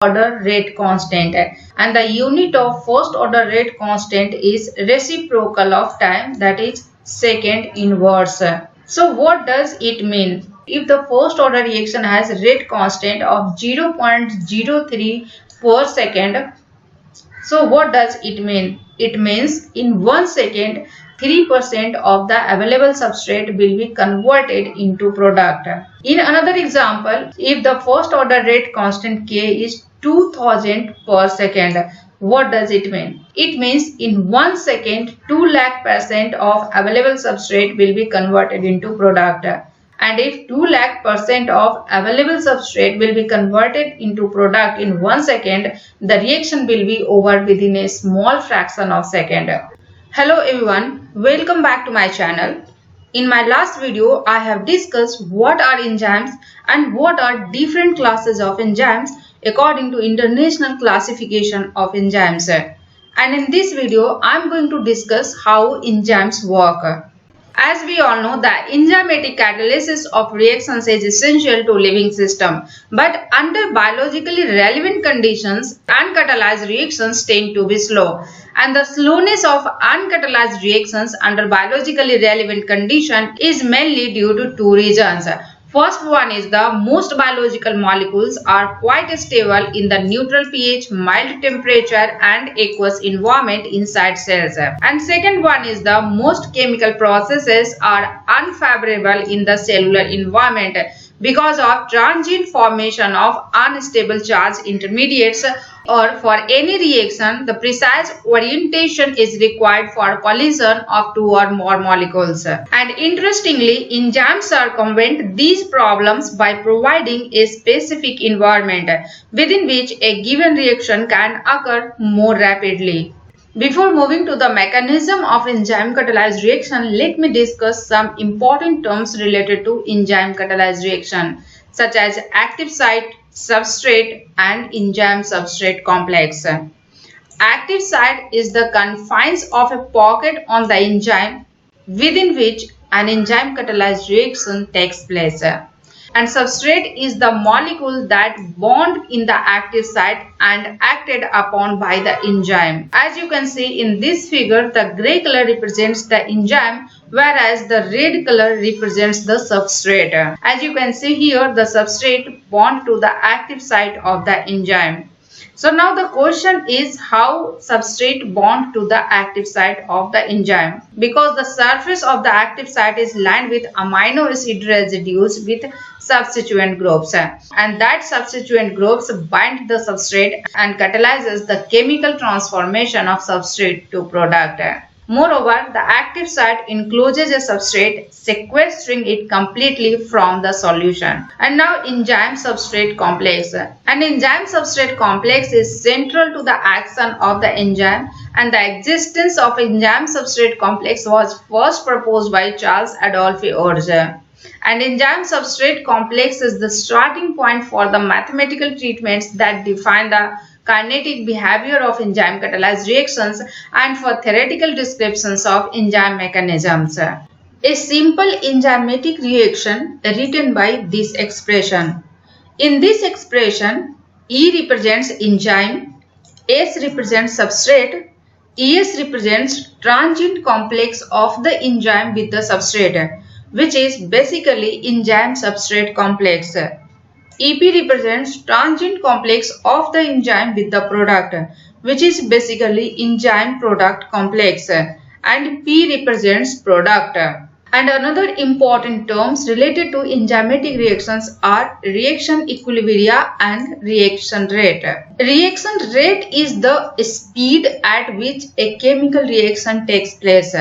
order rate constant, and the unit of first order rate constant is reciprocal of time, that is second inverse. So what does it mean? If the first order reaction has rate constant of 0.03 per second, so what does it mean? It means in 1 second, 3% of the available substrate will be converted into product. In another example, if the first order rate constant K is 2000 per second, what does it mean? It means in 1 second, 2 lakh% of available substrate will be converted into product. And if 2 lakh% of available substrate will be converted into product in 1 second, the reaction will be over within a small fraction of second. Hello everyone, welcome back to my channel. In my last video, I have discussed what are enzymes and what are different classes of enzymes according to International Classification of Enzymes. And in this video, I am going to discuss how enzymes work. As we all know, the enzymatic catalysis of reactions is essential to living system. But under biologically relevant conditions, uncatalyzed reactions tend to be slow. And the slowness of uncatalyzed reactions under biologically relevant condition is mainly due to two reasons. First one is the most biological molecules are quite stable in the neutral pH, mild temperature and aqueous environment inside cells. And second one is the most chemical processes are unfavorable in the cellular environment because of transient formation of unstable charge intermediates, or for any reaction, the precise orientation is required for collision of two or more molecules. And interestingly, enzymes circumvent these problems by providing a specific environment within which a given reaction can occur more rapidly. Before moving to the mechanism of enzyme catalyzed reaction, let me discuss some important terms related to enzyme catalyzed reaction, such as active site, substrate and enzyme substrate complex. Active site is the confines of a pocket on the enzyme within which an enzyme catalyzed reaction takes place. And substrate is the molecule that bond in the active site and acted upon by the enzyme. As you can see in this figure, the gray color represents the enzyme, whereas the red color represents the substrate. As you can see here, the substrate bond to the active site of the enzyme. So now the question is how substrate bond to the active site of the enzyme. Because the surface of the active site is lined with amino acid residues with substituent groups, and that substituent groups bind the substrate and catalyzes the chemical transformation of substrate to product. Moreover, the active site encloses a substrate, sequestering it completely from the solution. And now enzyme substrate complex. An enzyme substrate complex is central to the action of the enzyme, and the existence of enzyme substrate complex was first proposed by Charles Adolphe Urge. And enzyme substrate complex is the starting point for the mathematical treatments that define the kinetic behavior of enzyme catalyzed reactions and for theoretical descriptions of enzyme mechanisms. A simple enzymatic reaction written by this expression. In this expression, E represents enzyme, S represents substrate, ES represents transient complex of the enzyme with the substrate, which is basically enzyme substrate complex. EP represents transient complex of the enzyme with the product, which is basically enzyme product complex, and P represents product. And another important terms related to enzymatic reactions are reaction equilibria and reaction rate. Reaction rate is the speed at which a chemical reaction takes place,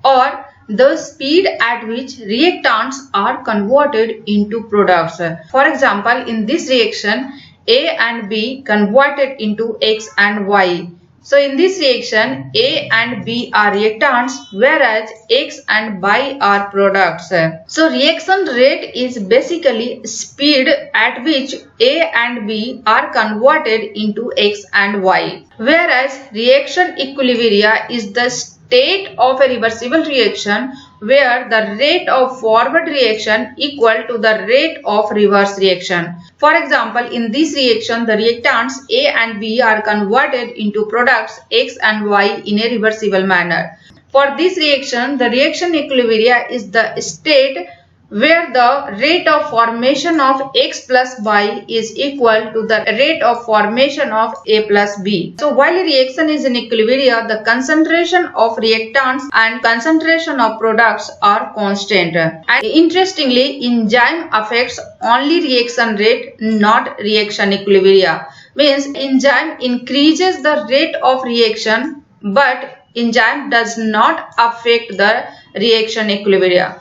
or the speed at which reactants are converted into products. For example, in this reaction, A and B converted into X and Y. So in this reaction, A and B are reactants, whereas X and Y are products. So reaction rate is basically speed at which A and B are converted into X and Y, whereas reaction equilibria is the state of a reversible reaction where the rate of forward reaction equal to the rate of reverse reaction. For example, in this reaction, the reactants A and B are converted into products X and Y in a reversible manner. For this reaction, the reaction equilibria is the state where the rate of formation of X plus Y is equal to the rate of formation of A plus B. So while a reaction is in equilibria, the concentration of reactants and concentration of products are constant. And interestingly, enzyme affects only reaction rate, not reaction equilibria. Means enzyme increases the rate of reaction, but enzyme does not affect the reaction equilibria.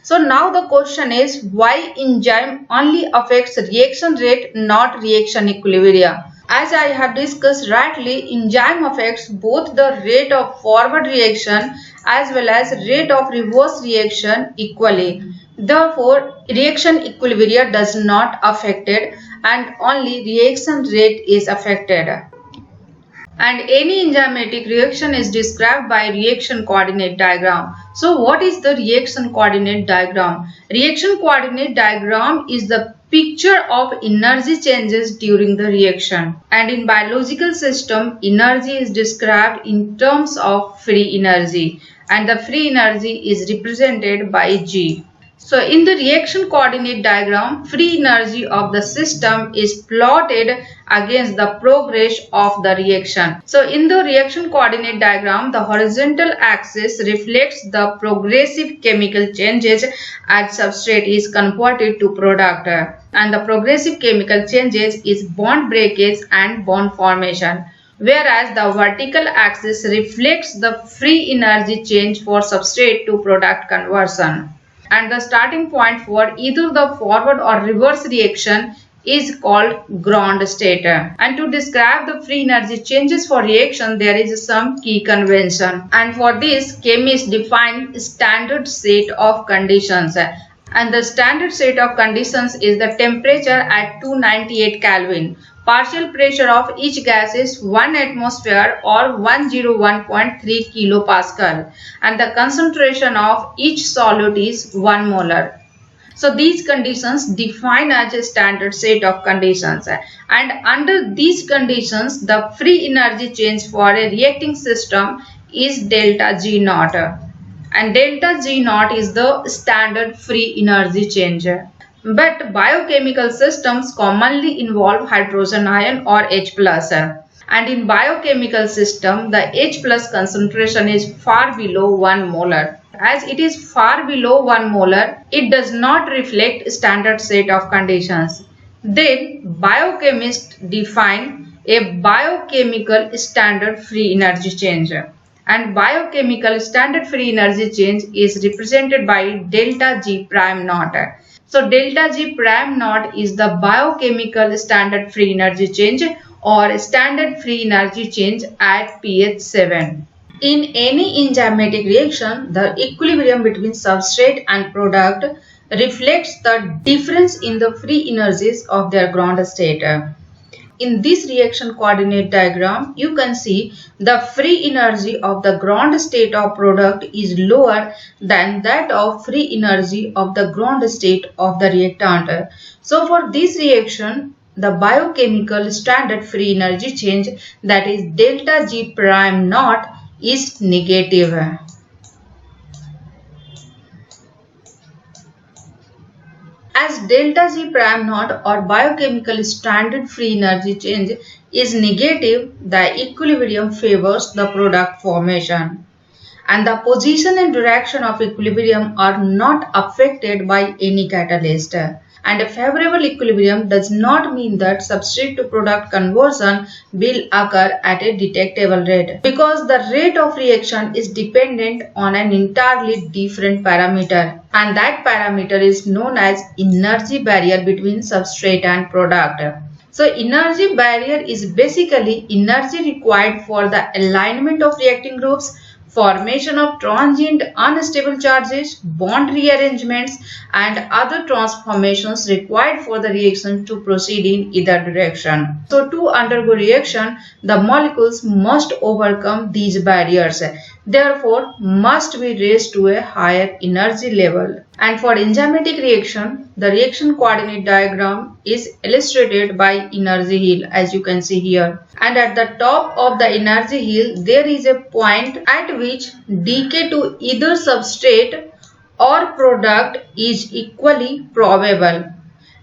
So now the question is, why enzyme only affects reaction rate, not reaction equilibria? As I have discussed rightly, enzyme affects both the rate of forward reaction as well as rate of reverse reaction equally. Therefore, reaction equilibria does not affected and only reaction rate is affected. And any enzymatic reaction is described by reaction coordinate diagram. So what is the reaction coordinate diagram? Reaction coordinate diagram is the picture of energy changes during the reaction. And in biological system, energy is described in terms of free energy, and the free energy is represented by G. So in the reaction coordinate diagram, free energy of the system is plotted against the progress of the reaction. So in the reaction coordinate diagram, the horizontal axis reflects the progressive chemical changes as substrate is converted to product, and the progressive chemical changes is bond breakage and bond formation, whereas the vertical axis reflects the free energy change for substrate to product conversion. And the starting point for either the forward or reverse reaction is called ground state. And to describe the free energy changes for reaction, there is some key convention. And for this, chemists define standard set of conditions. And the standard set of conditions is the temperature at 298 Kelvin. Partial pressure of each gas is 1 atmosphere or 101.3 kilopascal, and the concentration of each solute is 1 molar. So these conditions define as a standard set of conditions, and under these conditions the free energy change for a reacting system is delta G naught, and delta G naught is the standard free energy change. But biochemical systems commonly involve hydrogen ion or H+. And in biochemical system, the H+ concentration is far below 1 molar. As it is far below 1 molar, it does not reflect standard set of conditions. Then biochemists define a biochemical standard free energy change. And biochemical standard free energy change is represented by delta G prime naught. So delta G prime naught is the biochemical standard free energy change or standard free energy change at pH 7. In any enzymatic reaction, the equilibrium between substrate and product reflects the difference in the free energies of their ground state. In this reaction coordinate diagram, you can see the free energy of the ground state of product is lower than that of free energy of the ground state of the reactant. So for this reaction, the biochemical standard free energy change, that is delta G prime naught, is negative. As delta G prime naught or biochemical standard free energy change is negative, the equilibrium favors the product formation. And the position and direction of equilibrium are not affected by any catalyst. And a favorable equilibrium does not mean that substrate to product conversion will occur at a detectable rate, because the rate of reaction is dependent on an entirely different parameter, and that parameter is known as energy barrier between substrate and product. So energy barrier is basically energy required for the alignment of reacting groups, formation of transient unstable charges, bond rearrangements, and other transformations required for the reaction to proceed in either direction. So to undergo reaction, the molecules must overcome these barriers. therefore must be raised to a higher energy level. And for enzymatic reaction, the reaction coordinate diagram is illustrated by energy hill, as you can see here. And at the top of the energy hill, there is a point at which decay to either substrate or product is equally probable,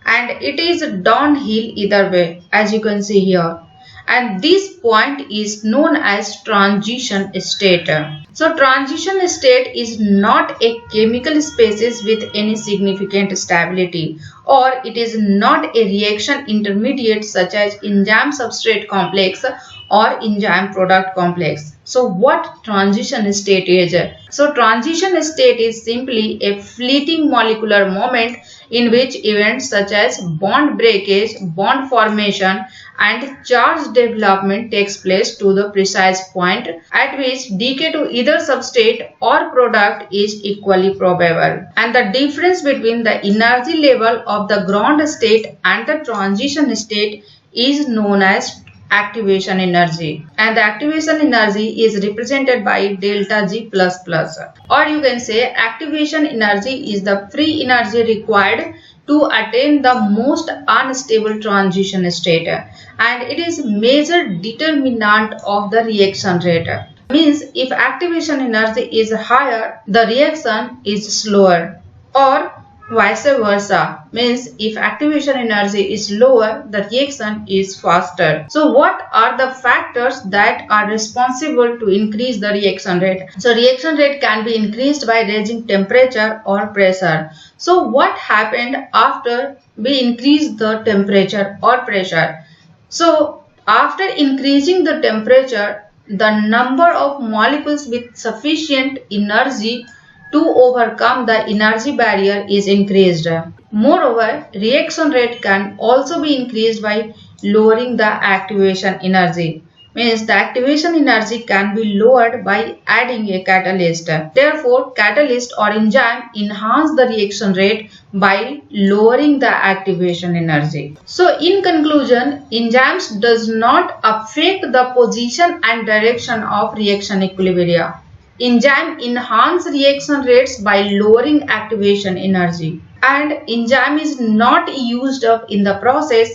and it is downhill either way, as you can see here, and this point is known as transition state. So transition state is not a chemical species with any significant stability, or it is not a reaction intermediate such as enzyme substrate complex or enzyme product complex. So what transition state is? So transition state is simply a fleeting molecular moment in which events such as bond breakage, bond formation and charge development takes place to the precise point at which decay to either substrate or product is equally probable. And the difference between the energy level of the ground state and the transition state is known as activation energy, and the activation energy is represented by delta G plus plus, or you can say activation energy is the free energy required to attain the most unstable transition state, and it is major determinant of the reaction rate. Means if activation energy is higher, the reaction is slower, or vice versa, means if activation energy is lower, the reaction is faster. So what are the factors that are responsible to increase the reaction rate? So reaction rate can be increased by raising temperature or pressure. So what happened after we increase the temperature or pressure? So after increasing the temperature, the number of molecules with sufficient energy to overcome the energy barrier is increased. Moreover, reaction rate can also be increased by lowering the activation energy. Means the activation energy can be lowered by adding a catalyst. Therefore, catalyst or enzyme enhance the reaction rate by lowering the activation energy. So in conclusion, enzymes does not affect the position and direction of reaction equilibria. Enzyme enhance reaction rates by lowering activation energy, and enzyme is not used up in the process,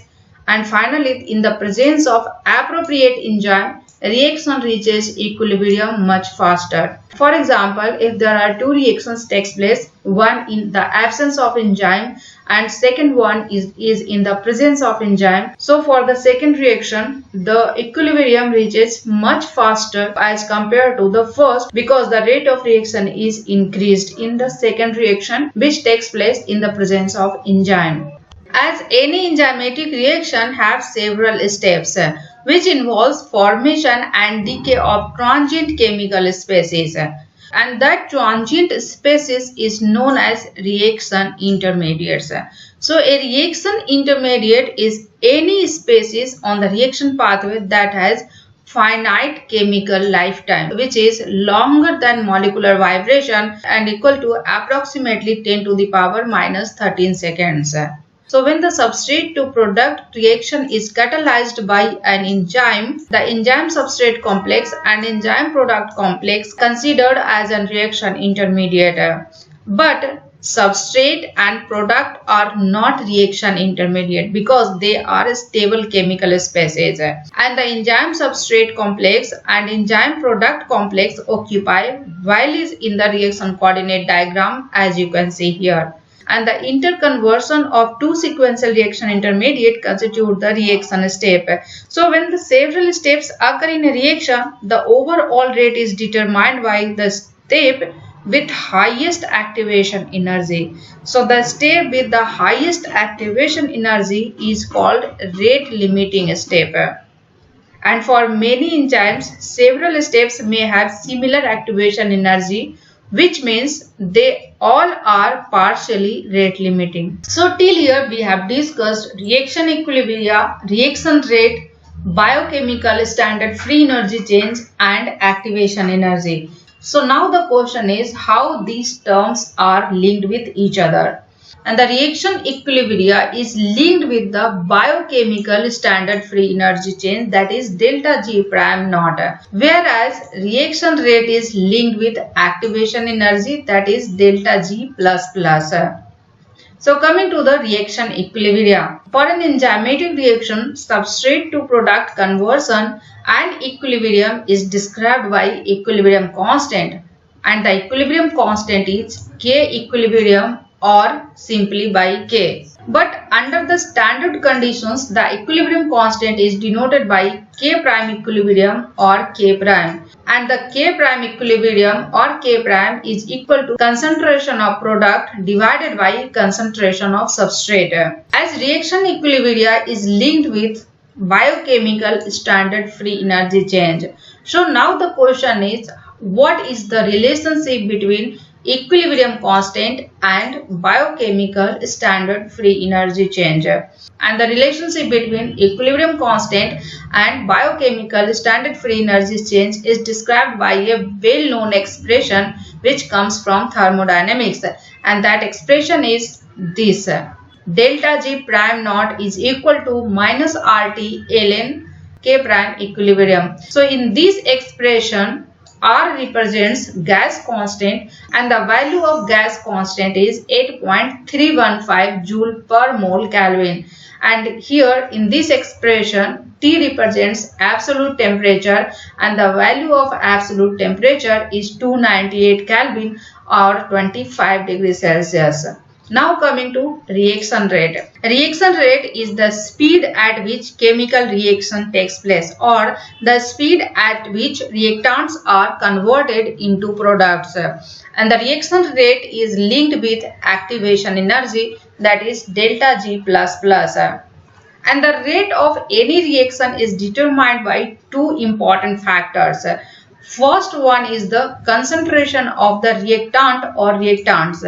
and finally in the presence of appropriate enzyme, reaction reaches equilibrium much faster. For example, if there are two reactions takes place, one in the absence of enzyme and second one is in the presence of enzyme. So for the second reaction, the equilibrium reaches much faster as compared to the first, because the rate of reaction is increased in the second reaction which takes place in the presence of enzyme. As any enzymatic reaction has several steps, which involves formation and decay of transient chemical species, and that transient species is known as reaction intermediates. So a reaction intermediate is any species on the reaction pathway that has finite chemical lifetime, which is longer than molecular vibration and equal to approximately 10 to the power minus 13 seconds. So when the substrate to product reaction is catalyzed by an enzyme, the enzyme substrate complex and enzyme product complex considered as a reaction intermediate. But substrate and product are not reaction intermediate because they are stable chemical species, and the enzyme substrate complex and enzyme product complex occupy values in the reaction coordinate diagram, as you can see here. And the interconversion of two sequential reaction intermediate constitute the reaction step. So when the several steps occur in a reaction, the overall rate is determined by the step with highest activation energy. So the step with the highest activation energy is called rate limiting step. And for many enzymes, several steps may have similar activation energy, which means they all are partially rate limiting. So till here we have discussed reaction equilibria, reaction rate, biochemical standard free energy change and activation energy. So now the question is how these terms are linked with each other. and the reaction equilibria is linked with the biochemical standard free energy change, that is delta G prime naught, whereas reaction rate is linked with activation energy, that is delta G plus plus. So coming to the reaction equilibria. For an enzymatic reaction, substrate to product conversion and equilibrium is described by equilibrium constant, and the equilibrium constant is K equilibrium or simply by K. But under the standard conditions, the equilibrium constant is denoted by K prime equilibrium or K prime, and the K prime equilibrium or K prime is equal to concentration of product divided by concentration of substrate. As reaction equilibria is linked with biochemical standard free energy change. So now the question is, what is the relationship between equilibrium constant and biochemical standard free energy change? And the relationship between equilibrium constant and biochemical standard free energy change is described by a well-known expression which comes from thermodynamics, and that expression is this: delta G prime naught is equal to minus RT ln K prime equilibrium. So in this expression, R represents gas constant and the value of gas constant is 8.315 joule per mole Kelvin, and here in this expression T represents absolute temperature and the value of absolute temperature is 298 Kelvin or 25 degrees Celsius. Now coming to reaction rate. Reaction rate is the speed at which chemical reaction takes place, or the speed at which reactants are converted into products. And the reaction rate is linked with activation energy, that is delta G plus plus. And the rate of any reaction is determined by two important factors. First one is the concentration of the reactant or reactants,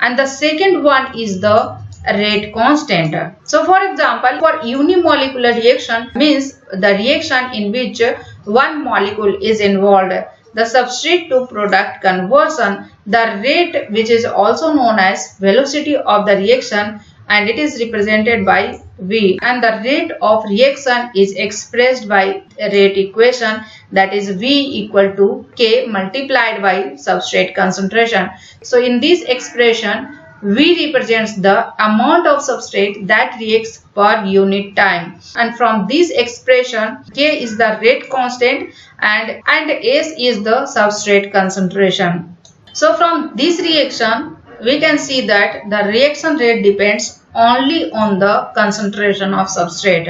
and the second one is the rate constant. So for example, for unimolecular reaction means the reaction in which one molecule is involved, the substrate to product conversion, the rate, which is also known as velocity of the reaction, and it is represented by V, and the rate of reaction is expressed by a rate equation, that is V equal to K multiplied by substrate concentration. So in this expression, V represents the amount of substrate that reacts per unit time, and from this expression K is the rate constant and S is the substrate concentration. So from this reaction we can see that the reaction rate depends only on the concentration of substrate.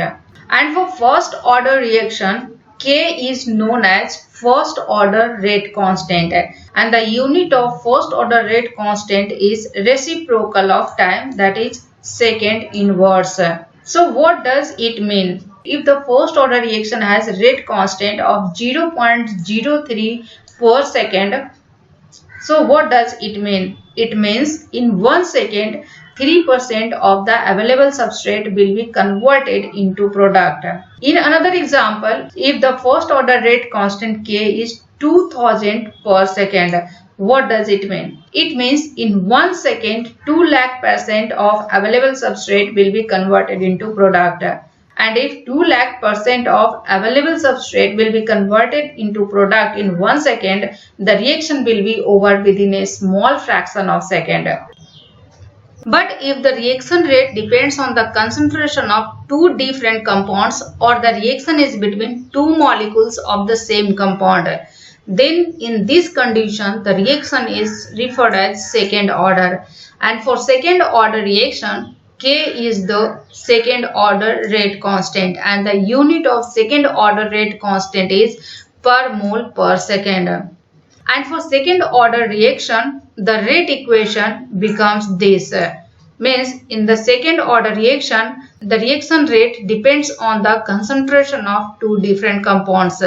And for first order reaction, K is known as first order rate constant, and the unit of first order rate constant is reciprocal of time, that is second inverse. So what does it mean? If the first order reaction has a rate constant of 0.03 per second, so what does it mean? It means in 1 second 3% of the available substrate will be converted into product. In another example, if the first order rate constant K is 2000 per second, what does it mean? It means in 1 second 200,000% of available substrate will be converted into product. And if 200,000% of available substrate will be converted into product in 1 second, the reaction will be over within a small fraction of second. But if the reaction rate depends on the concentration of two different compounds, or the reaction is between two molecules of the same compound, then in this condition the reaction is referred as second order. And for second order reaction, K is the second order rate constant, and the unit of second order rate constant is per mole per second. And for second order reaction, the rate equation becomes this. Means in the second order reaction, the reaction rate depends on the concentration of two different compounds.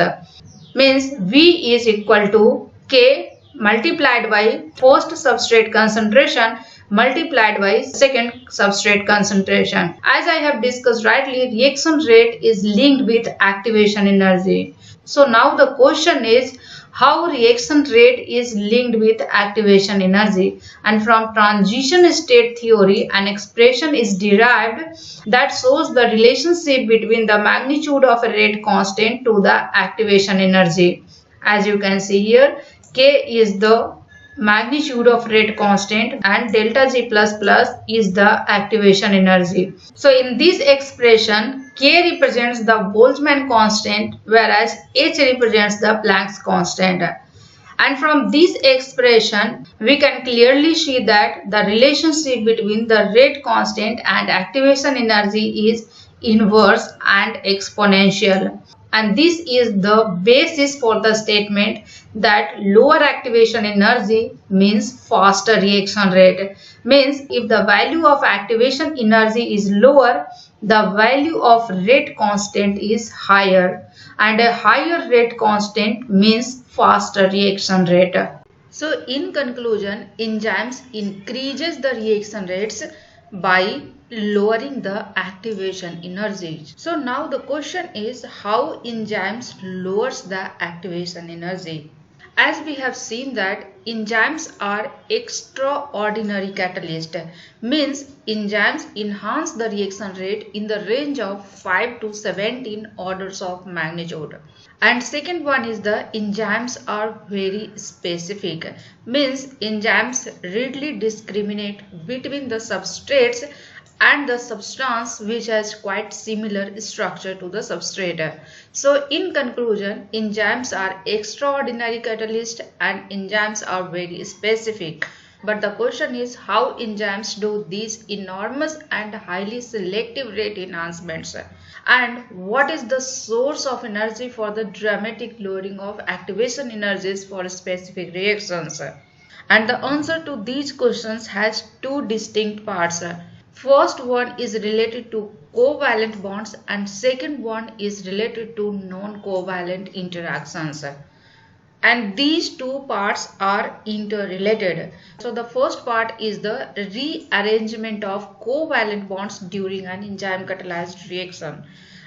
Means V is equal to K multiplied by first substrate concentration multiplied by second substrate concentration. As I have discussed rightly, reaction rate is linked with activation energy. So now the question is how reaction rate is linked with activation energy, and from transition state theory an expression is derived that shows the relationship between the magnitude of a rate constant to the activation energy. As you can see here, K is the magnitude of rate constant and delta G plus plus is the activation energy. So in this expression, K represents the Boltzmann constant whereas H represents the Planck's constant. And from this expression, we can clearly see that the relationship between the rate constant and activation energy is inverse and exponential. And this is the basis for the statement that lower activation energy means faster reaction rate. Means if the value of activation energy is lower, the value of rate constant is higher, and a higher rate constant means faster reaction rate. So in conclusion, enzymes increases the reaction rates by lowering the activation energy. So now the question is how enzymes lowers the activation energy. As we have seen that enzymes are extraordinary catalyst, means enzymes enhance the reaction rate in the range of 5 to 17 orders of magnitude. And second one is the enzymes are very specific, means enzymes readily discriminate between the substrates and the substance which has quite similar structure to the substrate. So in conclusion, enzymes are extraordinary catalyst and enzymes are very specific. But the question is how enzymes do these enormous and highly selective rate enhancements, and what is the source of energy for the dramatic lowering of activation energies for specific reactions. And the answer to these questions has two distinct parts. First one is related to covalent bonds and second one is related to non-covalent interactions. And these two parts are interrelated. So the first part is the rearrangement of covalent bonds during an enzyme catalyzed reaction.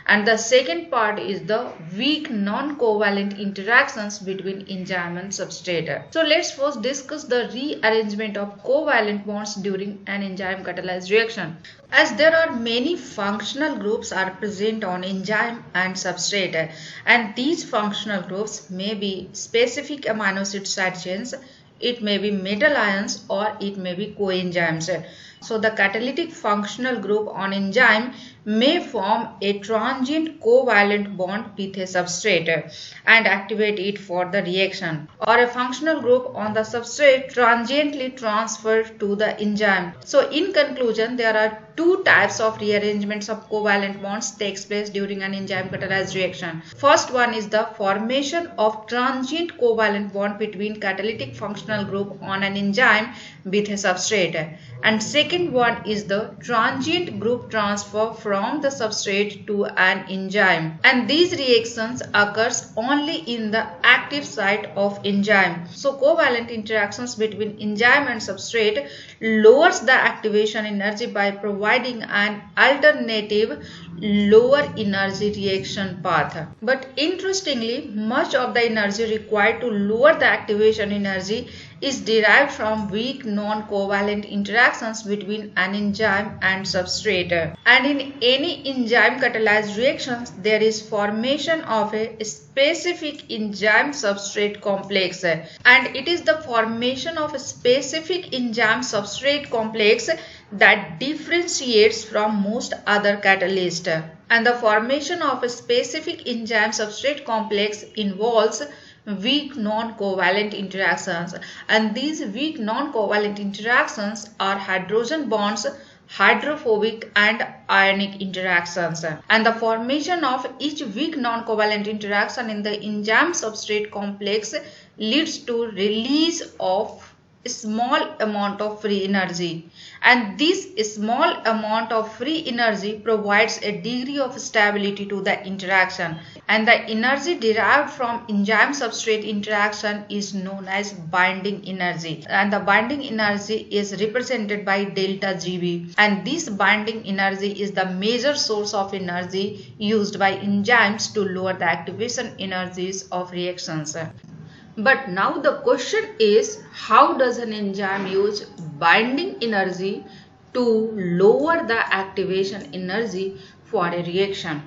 And the second part is the weak non-covalent interactions between enzyme and substrate. So let's first discuss the rearrangement of covalent bonds during an enzyme catalyzed reaction. As there are many functional groups are present on enzyme and substrate, and these functional groups may be specific amino acid side chains, it may be metal ions, or it may be coenzymes. So the catalytic functional group on enzyme may form a transient covalent bond with a substrate and activate it for the reaction, or a functional group on the substrate transiently transfer to the enzyme. So in conclusion, there are two types of rearrangements of covalent bonds takes place during an enzyme catalyzed reaction. First one is the formation of transient covalent bond between catalytic functional group on an enzyme with a substrate, and second one is the transient group transfer from the substrate to an enzyme, and these reactions occurs only in the active site of enzyme. So covalent interactions between enzyme and substrate lowers the activation energy by providing an alternative lower energy reaction path. But interestingly, much of the energy required to lower the activation energy is derived from weak non-covalent interactions between an enzyme and substrate. And in any enzyme catalyzed reactions, there is formation of a specific enzyme substrate complex, and it is the formation of a specific enzyme substrate complex that differentiates from most other catalysts. And the formation of a specific enzyme substrate complex involves weak non-covalent interactions, and these weak non-covalent interactions are hydrogen bonds, hydrophobic and ionic interactions, and the formation of each weak non-covalent interaction in the enzyme substrate complex leads to release of small amount of free energy, and this small amount of free energy provides a degree of stability to the interaction, and the energy derived from enzyme substrate interaction is known as binding energy, and the binding energy is represented by delta Gb, and this binding energy is the major source of energy used by enzymes to lower the activation energies of reactions. But now the question is, how does an enzyme use binding energy to lower the activation energy for a reaction?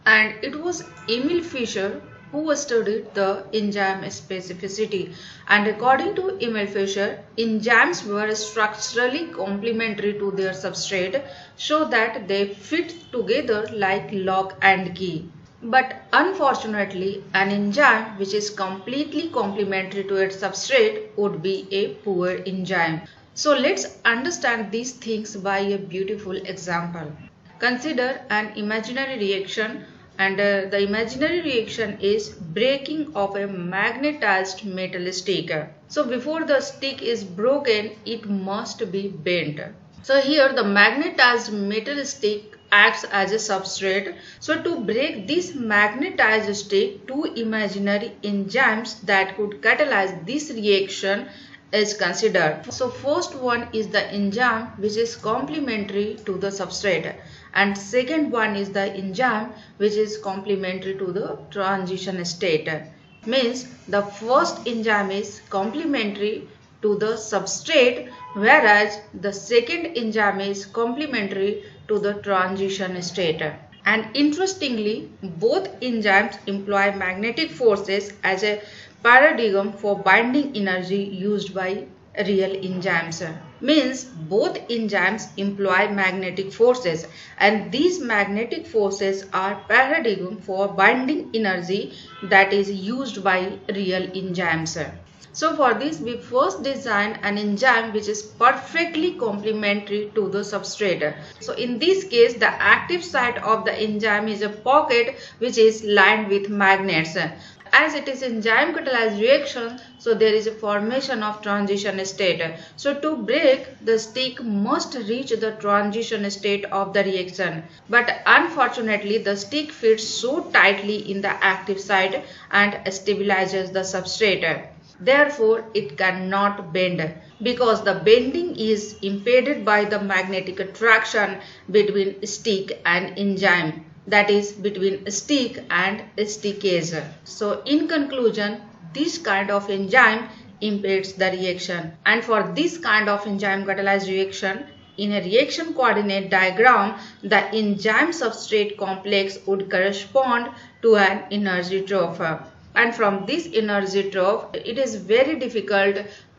And it was Emil Fischer who studied the enzyme specificity, and according to Emil Fischer, enzymes were structurally complementary to their substrate so that they fit together like lock and key. But unfortunately, an enzyme which is completely complementary to its substrate would be a poor enzyme. So let's understand these things by a beautiful example. Consider an imaginary reaction, and the imaginary reaction is breaking of a magnetized metal stick. So before the stick is broken, it must be bent. So here the magnetized metal stick acts as a substrate. So to break this magnetized stick, two imaginary enzymes that could catalyze this reaction is considered. So first one is the enzyme which is complementary to the substrate, and second one is the enzyme which is complementary to the transition state. Means the first enzyme is complementary to the substrate, whereas the second enzyme is complementary to the transition state. And interestingly, both enzymes employ magnetic forces as a paradigm for binding energy used by real enzymes. Means both enzymes employ magnetic forces, and these magnetic forces are paradigm for binding energy that is used by real enzymes. So for this, we first design an enzyme which is perfectly complementary to the substrate. So in this case, the active site of the enzyme is a pocket which is lined with magnets. As it is enzyme catalyzed reaction, so there is a formation of transition state. So to break, the stick must reach the transition state of the reaction. But unfortunately, the stick fits so tightly in the active site and stabilizes the substrate. Therefore, it cannot bend because the bending is impeded by the magnetic attraction between stick and enzyme, that is between stick and stickage. So in conclusion, this kind of enzyme impedes the reaction, and for this kind of enzyme catalyzed reaction, in a reaction coordinate diagram, the enzyme substrate complex would correspond to an energy trough, and from this energy trough it is very difficult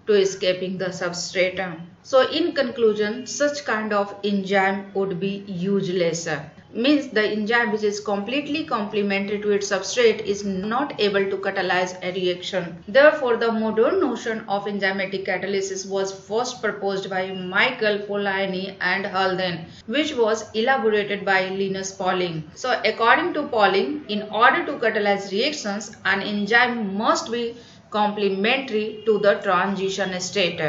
to escaping the substrate. So in conclusion, such kind of enzyme would be useless. Means the enzyme which is completely complementary to its substrate is not able to catalyze a reaction. Therefore, the modern notion of enzymatic catalysis was first proposed by Michael Polanyi and Halden, which was elaborated by Linus Pauling. So according to Pauling, in order to catalyze reactions, an enzyme must be complementary to the transition state.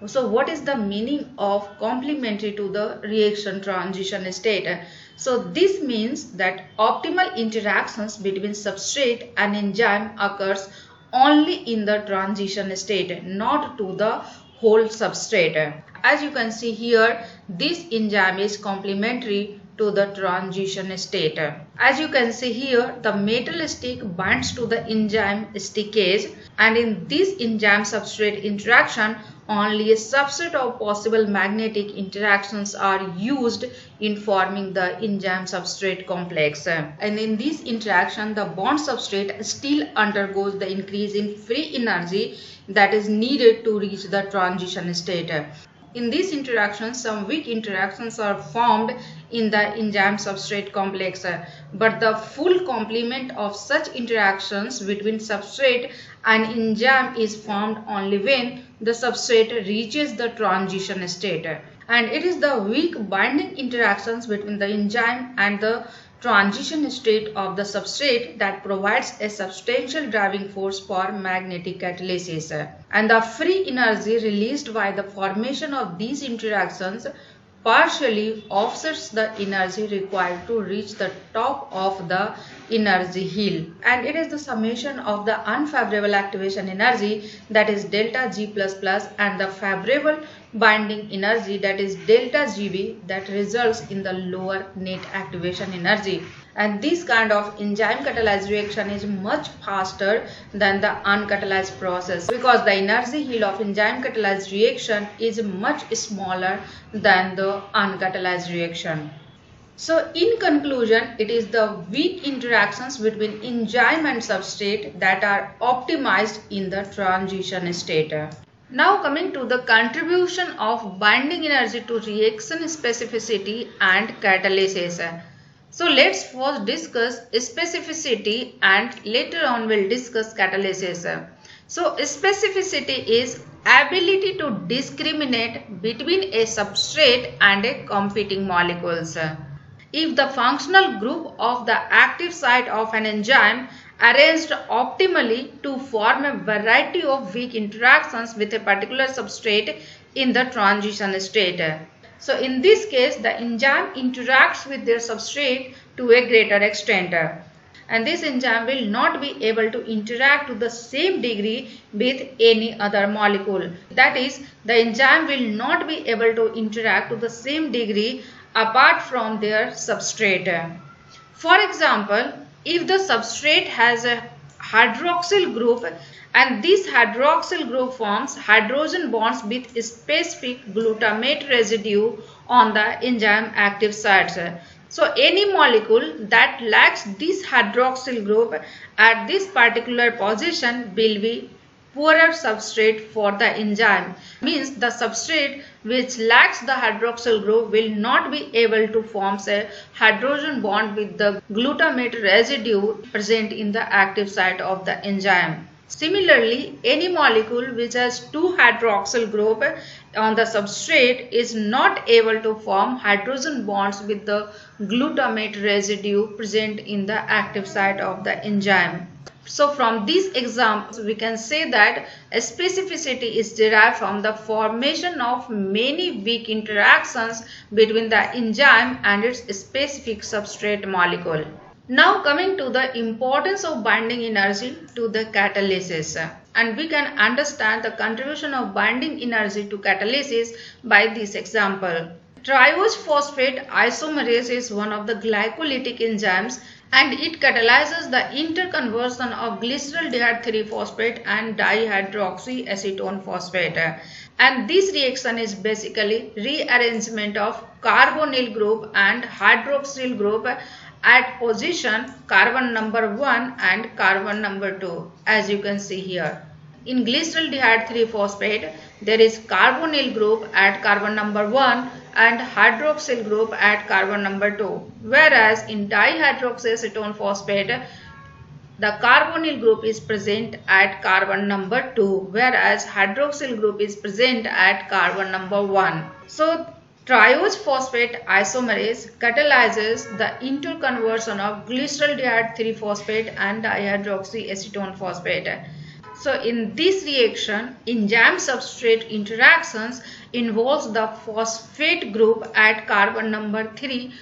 So what is the meaning of complementary to the reaction transition state? So this means that optimal interactions between substrate and enzyme occurs only in the transition state, not to the whole substrate. As you can see here, this enzyme is complementary to the transition state. As you can see here, the metal stick binds to the enzyme stickage, and in this enzyme substrate interaction, only a subset of possible magnetic interactions are used in forming the enzyme substrate complex. And in this interaction, the bond substrate still undergoes the increase in free energy that is needed to reach the transition state. In this interaction, some weak interactions are formed in the enzyme substrate complex, but the full complement of such interactions between substrate and enzyme is formed only when the substrate reaches the transition state. And it is the weak binding interactions between the enzyme and the transition state of the substrate that provides a substantial driving force for magnetic catalysis. And the free energy released by the formation of these interactions partially offsets the energy required to reach the top of the energy hill, and it is the summation of the unfavorable activation energy, that is delta G++, and the favorable binding energy, that is delta Gb, that results in the lower net activation energy. And this kind of enzyme catalyzed reaction is much faster than the uncatalyzed process, because the energy yield of enzyme catalyzed reaction is much smaller than the uncatalyzed reaction. So in conclusion, it is the weak interactions between enzyme and substrate that are optimized in the transition state. Now coming to the contribution of binding energy to reaction specificity and catalysis. So let's first discuss specificity and later on we'll discuss catalysis. So specificity is ability to discriminate between a substrate and a competing molecules. If the functional group of the active site of an enzyme arranged optimally to form a variety of weak interactions with a particular substrate in the transition state. So in this case, the enzyme interacts with their substrate to a greater extent, and this enzyme will not be able to interact to the same degree with any other molecule. That is, the enzyme will not be able to interact to the same degree apart from their substrate. For example, if the substrate has a hydroxyl group and this hydroxyl group forms hydrogen bonds with specific glutamate residue on the enzyme active sites. So any molecule that lacks this hydroxyl group at this particular position will be poorer substrate for the enzyme. Means the substrate which lacks the hydroxyl group will not be able to form a hydrogen bond with the glutamate residue present in the active site of the enzyme. Similarly, any molecule which has two hydroxyl group on the substrate is not able to form hydrogen bonds with the glutamate residue present in the active site of the enzyme. So from these examples, we can say that specificity is derived from the formation of many weak interactions between the enzyme and its specific substrate molecule. Now coming to the importance of binding energy to the catalysis, and we can understand the contribution of binding energy to catalysis by this example. Triose phosphate isomerase is one of the glycolytic enzymes, and it catalyzes the interconversion of glyceraldehyde 3-phosphate and dihydroxyacetone phosphate. And this reaction is basically rearrangement of carbonyl group and hydroxyl group at position carbon number 1 and carbon number 2, as you can see here. In glyceraldehyde 3-phosphate, there is carbonyl group at carbon number 1 and hydroxyl group at carbon number 2. Whereas in dihydroxyacetone phosphate, the carbonyl group is present at carbon number 2, whereas hydroxyl group is present at carbon number 1. So triose phosphate isomerase catalyzes the interconversion of glyceraldehyde 3-phosphate and dihydroxyacetone phosphate. So in this reaction, enzyme substrate interactions involves the phosphate group at carbon number 3.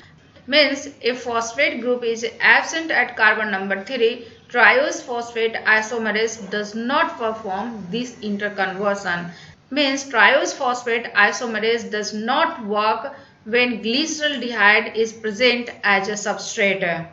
Means if phosphate group is absent at carbon number 3, triose phosphate isomerase does not perform this interconversion. Means triose phosphate isomerase does not work when glyceraldehyde is present as a substrate.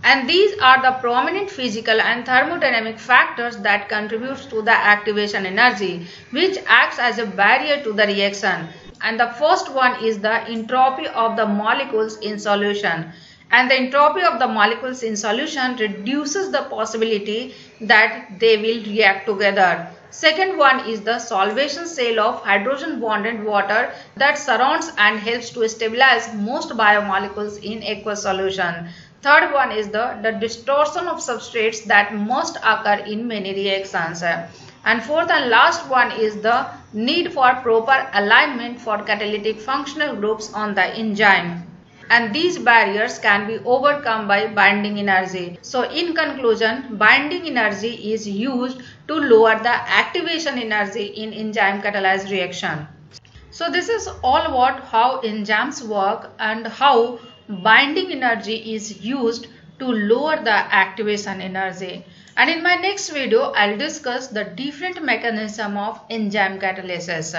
And these are the prominent physical and thermodynamic factors that contribute to the activation energy, which acts as a barrier to the reaction. And the first one is the entropy of the molecules in solution. And the entropy of the molecules in solution reduces the possibility that they will react together. Second one is the solvation shell of hydrogen bonded water that surrounds and helps to stabilize most biomolecules in aqueous solution. Third one is the distortion of substrates that must occur in many reactions. And fourth and last one is the need for proper alignment for catalytic functional groups on the enzyme. and these barriers can be overcome by binding energy. So in conclusion, binding energy is used to lower the activation energy in enzyme catalyzed reaction. So this is all about how enzymes work and how binding energy is used to lower the activation energy. And in my next video, I'll discuss the different mechanism of enzyme catalysis.